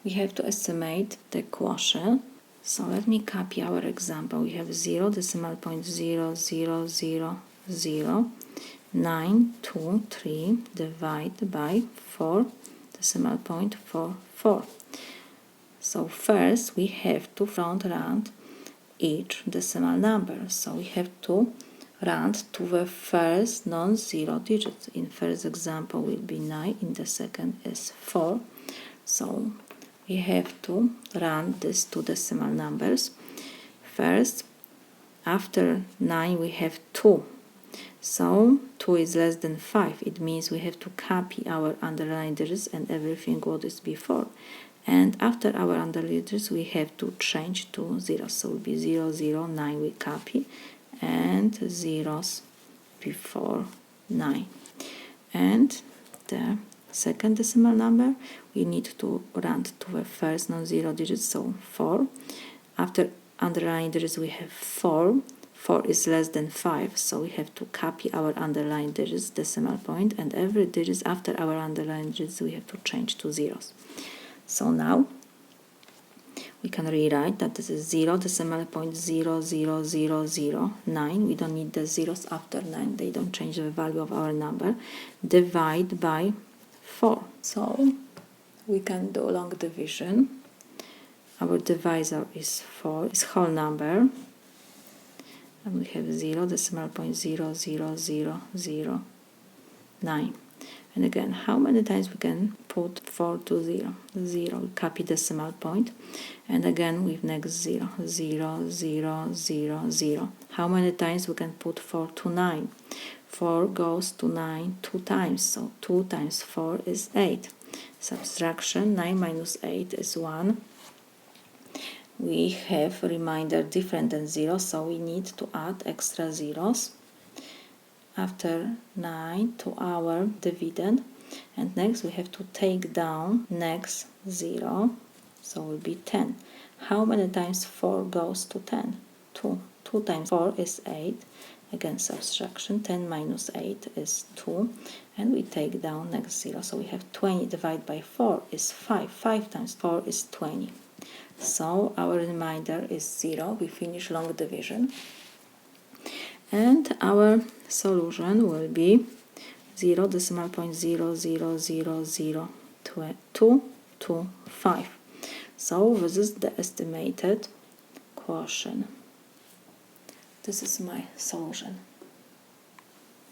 we have to estimate the quotient. So let me copy our example. We have 0, decimal point 0, 0, 0, 0, 9, 2, 3, divide by 4, decimal point 4, 4. So first we have to front round each decimal number. So we have to round to the first non-zero digit. In first example will be 9, in the second is 4. So we have to round these two decimal numbers. First, after 9 we have 2. So 2 is less than 5. It means we have to copy our underlined digits and everything what is before. And after our underlined digits we have to change to zeros. So it will be 0, 0, 9 we copy, and zeros before 9. And the second decimal number we need to round to the first non-zero digit, so 4. After underlying digits we have 4. 4 is less than 5, so we have to copy our underlying digits decimal point, and every digit after our underlying digits we have to change to zeros. So now we can rewrite that this is 0, decimal point 0, 0, 0, 0, 9. We don't need the zeros after 9, they don't change the value of our number. Divide by 4. So we can do long division. Our divisor is 4, is whole number. And we have 0, decimal point 0, 0, 0, 0, 9. And again, how many times we can put 4 to 0? 0, copy decimal point, and again with next 0, 0, 0, 0, 0. How many times we can put 4 to 9? 4 goes to 9 2 times, so 2 times 4 is 8. Subtraction, 9 minus 8 is 1. We have a remainder different than 0, so we need to add extra zeros after 9 to our dividend, and next we have to take down next 0, so it will be 10. How many times 4 goes to 10? 2. 2 times 4 is 8. Again subtraction, 10 minus 8 is 2, and we take down next 0, so we have 20 divided by 4 is 5. 5 times 4 is 20. So our remainder is 0. We finish long division. And our solution will be 0, decimal point 0, 0, 0, 0, 2, 2, 5. So this is the estimated quotient. This is my solution.